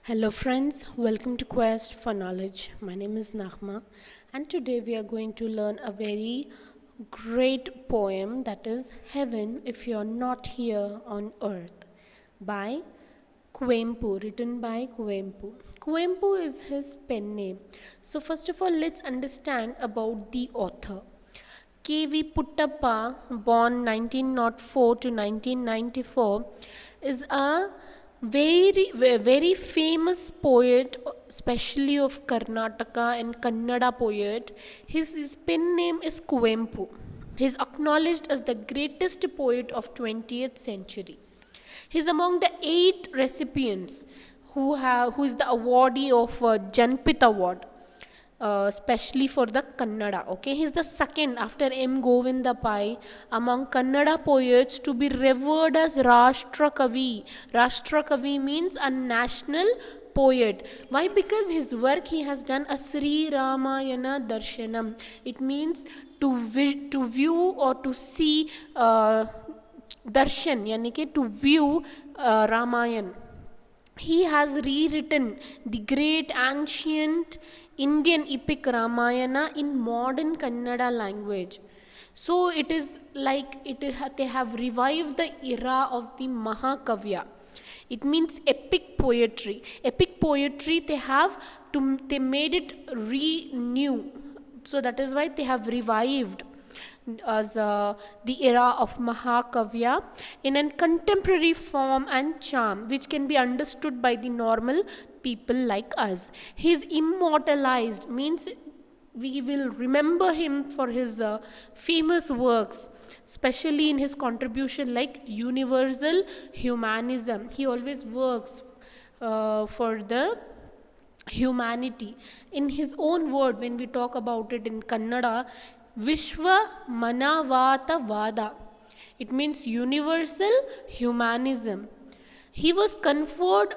Hello, friends. Welcome to Quest for Knowledge. My name is Nahma, and today we are going to learn a very great poem that is Heaven If You're Not Here on Earth by Kuempu, written by Kuempu. Kuempu is his pen name. So, first of all, let's understand about the author. K.V. Puttappa, born 1904 to 1994, is a very famous poet, especially of Karnataka and Kannada poet. His pen name is Kuempu. He is acknowledged as the greatest poet of 20th century. He is among the 8 recipients who is the awardee of Janpith Award, especially for the Kannada. Okay, he's the second after M. Govinda Pai among Kannada poets to be revered as Rashtra Kavi. Rashtra Kavi means a national poet. Why? Because his work he has done a Sri Ramayana Darshanam. It means to view or to see darshan, yani ke to view Ramayan. He has rewritten the great ancient Indian epic Ramayana in modern Kannada language. So it is like they have revived the era of the Mahakavya. It means epic poetry. Epic poetry they made it renew. So that is why they have revived as the era of Mahakavya in a contemporary form and charm which can be understood by the normal people like us. He is immortalized, means we will remember him for his famous works, especially in his contribution like universal humanism. He always works for the humanity. In his own word, when we talk about it in Kannada, Vishwa Manavata Vada. It means universal humanism. He was conferred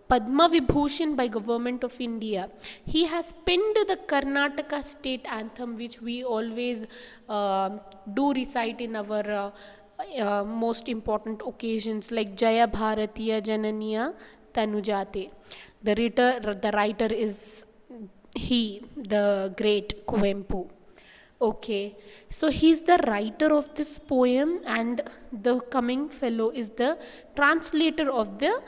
Padma Vibhushan by Government of India. He has penned the Karnataka state anthem, which we always do recite in our most important occasions like Jaya Bharatiya Jananiya Tanujate. The writer is the great Kuempu. Okay, so he's the writer of this poem, and the coming fellow is the translator of the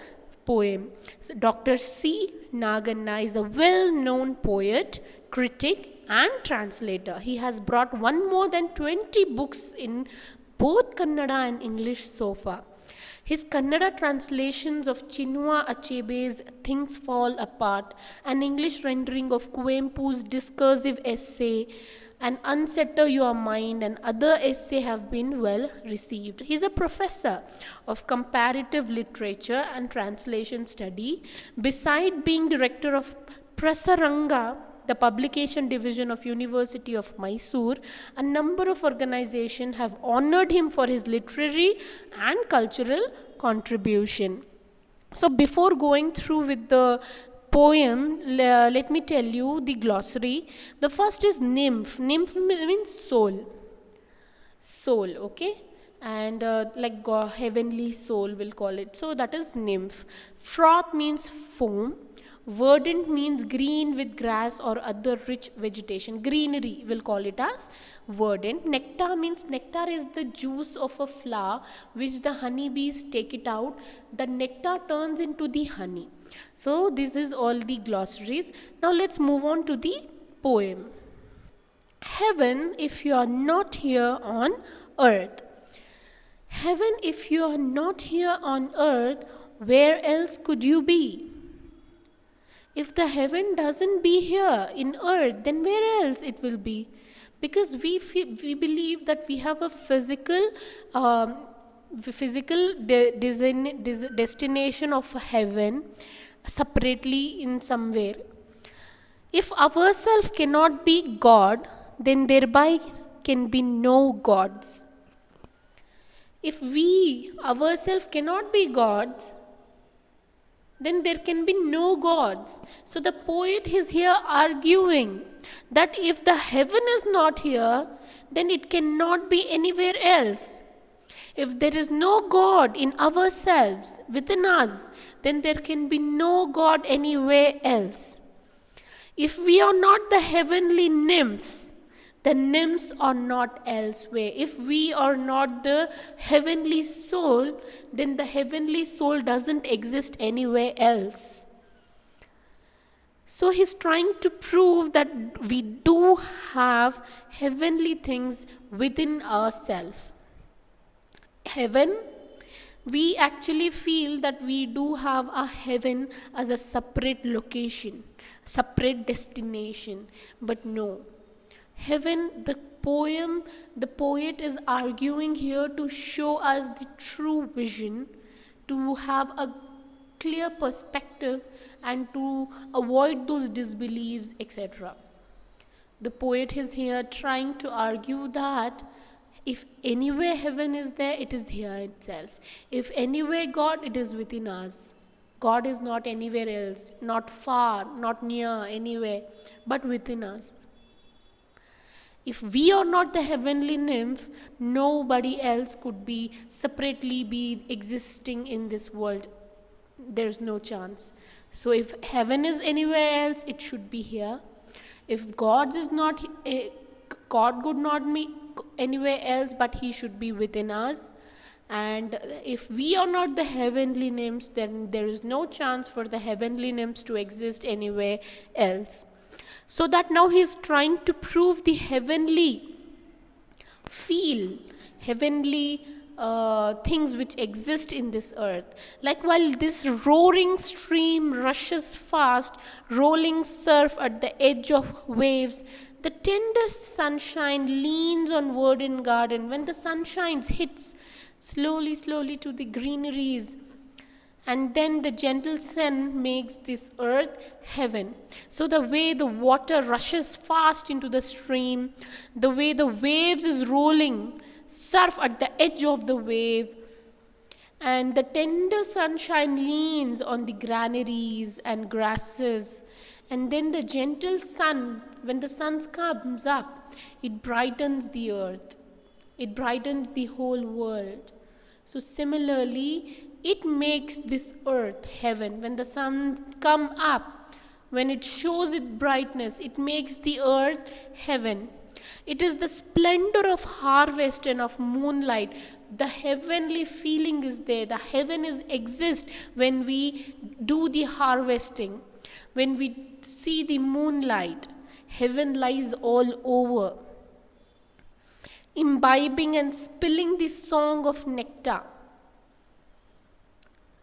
poem. So Dr. C. Naganna is a well known poet, critic, and translator. He has brought one more than 20 books in both Kannada and English so far. His Kannada translations of Chinua Achebe's Things Fall Apart, an English rendering of Kuempu's discursive essay, and Unsettle Your Mind, and other essays have been well received. He is a professor of comparative literature and translation study. Beside being director of Prasaranga, the publication division of University of Mysore, a number of organizations have honored him for his literary and cultural contribution. So before going through with the poem, let me tell you the glossary. The first is nymph. Nymph means soul. Soul, okay? And like God, heavenly soul will call it. So that is nymph. Froth means foam. Verdant means green with grass or other rich vegetation. Greenery will call it as verdant. Nectar means nectar is the juice of a flower which the honeybees take it out. The nectar turns into the honey. So this is all the glossaries. Now let's move on to the poem. Heaven if you are not here on earth. Heaven if you are not here on earth, where else could you be? If the heaven doesn't be here in earth, then where else it will be? Because we believe that we have a physical destination of heaven separately in somewhere. If ourself cannot be God, then thereby can be no gods. If we ourselves cannot be gods, then there can be no gods. So the poet is here arguing that if the heaven is not here, then it cannot be anywhere else. If there is no God in ourselves, within us, then there can be no God anywhere else. If we are not the heavenly nymphs, the nymphs are not elsewhere. If we are not the heavenly soul, then the heavenly soul doesn't exist anywhere else. So he's trying to prove that we do have heavenly things within ourselves. Heaven, we actually feel that we do have a heaven as a separate location, separate destination. But no. Heaven, the poet is arguing here to show us the true vision, to have a clear perspective and to avoid those disbeliefs, etc. The poet is here trying to argue that if anywhere heaven is there, it is here itself. If anywhere God, it is within us. God is not anywhere else, not far, not near, anywhere, but within us. If we are not the heavenly nymph, nobody else could be separately be existing in this world. There's no chance. So if heaven is anywhere else, it should be here. If God is not, God could not be anywhere else, but he should be within us. And if we are not the heavenly nymphs, then there is no chance for the heavenly nymphs to exist anywhere else. So that now he is trying to prove the heavenly feel, heavenly things which exist in this earth. Like while this roaring stream rushes fast, rolling surf at the edge of waves, the tender sunshine leans on verdant garden. When the sunshine hits slowly, slowly to the greeneries, and then the gentle sun makes this earth heaven. So the way the water rushes fast into the stream, the way the waves is rolling, surf at the edge of the wave, and the tender sunshine leans on the granaries and grasses, and then the gentle sun, when the sun comes up, it brightens the earth. It brightens the whole world. So similarly, it makes this earth heaven. When the sun comes up, when it shows its brightness, it makes the earth heaven. It is the splendor of harvest and of moonlight. The heavenly feeling is there. The heaven exists when we do the harvesting. When we see the moonlight, heaven lies all over, imbibing and spilling the song of nectar.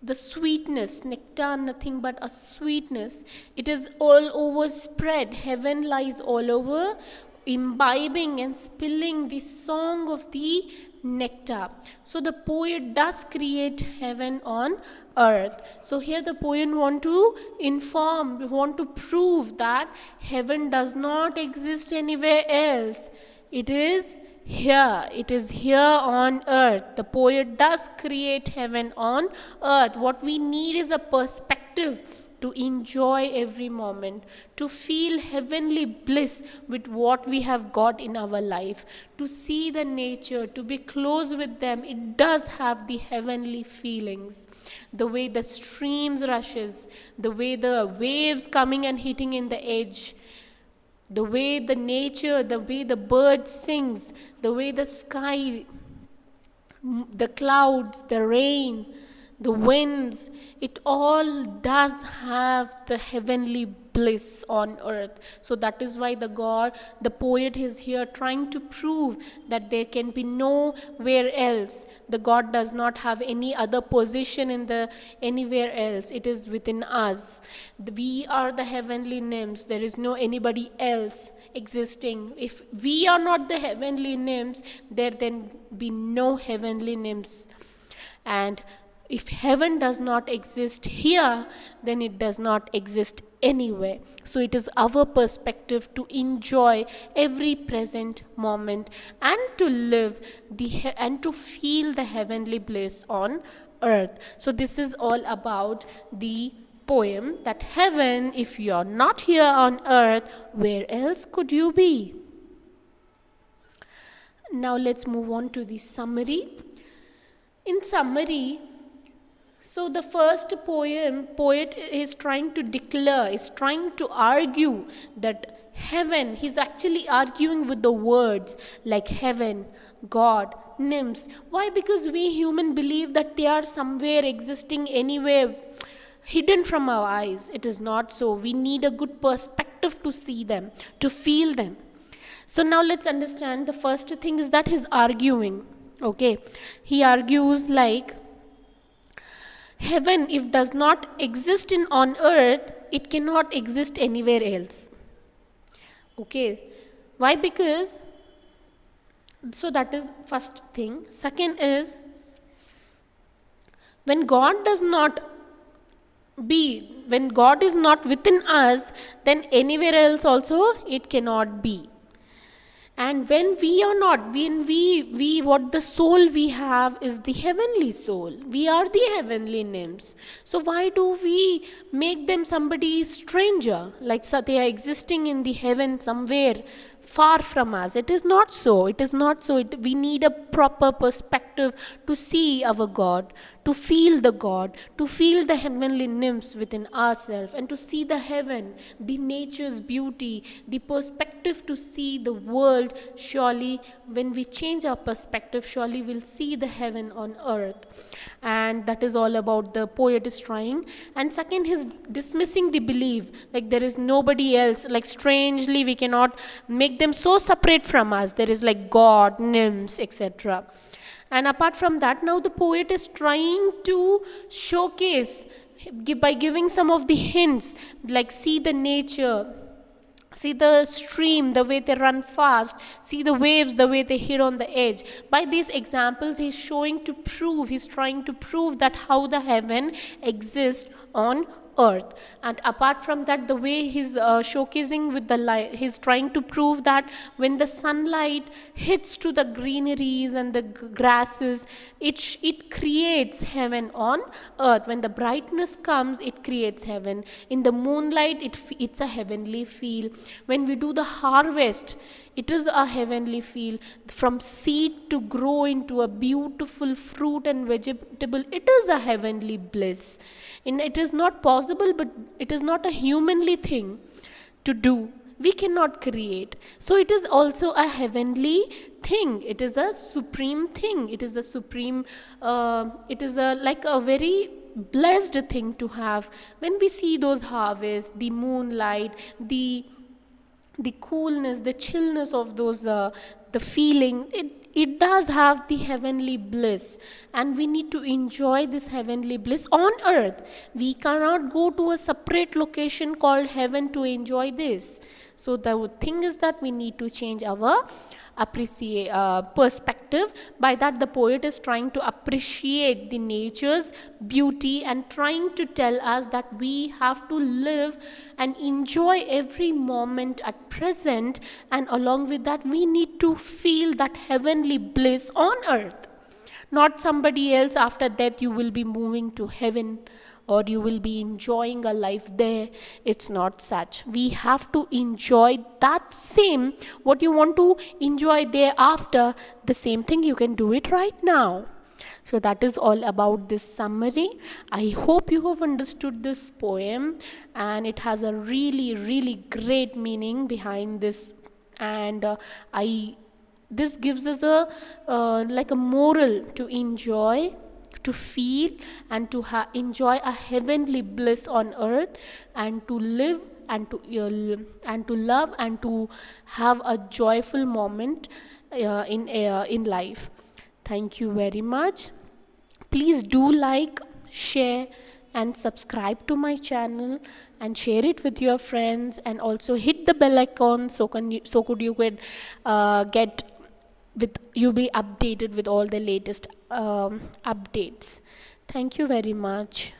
The sweetness, nectar, nothing but a sweetness. It is all over spread. Heaven lies all over, imbibing and spilling the song of the nectar. So the poet does create heaven on earth. So here the poet want to prove that heaven does not exist anywhere else. It is here. It is here on earth. The poet does create heaven on earth. What we need is a perspective to enjoy every moment, to feel heavenly bliss with what we have got in our life, to see the nature, to be close with them. It does have the heavenly feelings. The way the streams rushes, the way the waves coming and hitting in the edge, the way the nature, the way the bird sings, the way the sky, the clouds, the rain, the winds, it all does have the heavenly bliss on earth. So that is why the poet is here trying to prove that there can be nowhere else. The God does not have any other position anywhere else. It is within us. We are the heavenly nymphs. There is no anybody else existing. If we are not the heavenly nymphs, there then be no heavenly nymphs. And if heaven does not exist here, then it does not exist anywhere. So it is our perspective to enjoy every present moment and to live and to feel the heavenly bliss on earth. So this is all about the poem that heaven, if you are not here on earth, where else could you be? Now let's move on to the summary. In summary, so the first poet is trying to declare, is trying to argue that heaven, he's actually arguing with the words like heaven, God, nymphs. Why? Because we human believe that they are somewhere existing anywhere hidden from our eyes. It is not so. We need a good perspective to see them, to feel them. So now let's understand the first thing is that he's arguing. Okay. He argues like heaven, if does not exist in on earth, it cannot exist anywhere else. Okay. Why? Because, so that is first thing. Second is, when God does not when God is not within us, then anywhere else also it cannot be. And when we are not, when we what the soul we have is the heavenly soul. We are the heavenly nymphs. So why do we make them somebody stranger? Like so they are existing in the heaven somewhere far from us. It is not so. It is not so. We need a proper perspective to see our God, to feel the God, to feel the heavenly nymphs within ourselves, and to see the heaven, the nature's beauty, the perspective to see the world. Surely, when we change our perspective, surely we'll see the heaven on earth. And that is all about the poet is trying. And second, he's dismissing the belief, like there is nobody else, like strangely we cannot make them so separate from us. There is like God, nymphs, etc. And apart from that, now the poet is trying to showcase by giving some of the hints, like see the nature, see the stream, the way they run fast, see the waves, the way they hit on the edge. By these examples, he's trying to prove that how the heaven exists on earth. And apart from that, the way he's showcasing with the light, he's trying to prove that when the sunlight hits to the greeneries and the grasses, it creates heaven on earth. When the brightness comes, it creates heaven. In the moonlight, it's a heavenly feel. When we do the harvest, it is a heavenly feel. From seed to grow into a beautiful fruit and vegetable, it is a heavenly bliss. And it is not possible, but it is not a humanly thing to do. We cannot create. So it is also a heavenly thing. It is a supreme thing. It is a supreme, it is a like a very blessed thing to have. When we see those harvests, the moonlight, the coolness, the chillness of those, the feeling, it does have the heavenly bliss, and we need to enjoy this heavenly bliss on earth. We cannot go to a separate location called heaven to enjoy this. So the thing is that we need to change our perspective. By that, the poet is trying to appreciate the nature's beauty and trying to tell us that we have to live and enjoy every moment at present, and along with that we need to feel that heavenly bliss on earth. Not somebody else after death you will be moving to heaven or you will be enjoying a life there. It's not such. We have to enjoy that same, what you want to enjoy thereafter, the same thing you can do it right now. So that is all about this summary. I hope you have understood this poem, and it has a really, really great meaning behind this. And this gives us a like a moral to enjoy, to feel, and to enjoy a heavenly bliss on earth, and to live and to love and to have a joyful moment in life. Thank you very much. Please do like, share, and subscribe to my channel, and share it with your friends, and also hit the bell icon so could you could get with you be updated with all the latest updates. Thank you very much.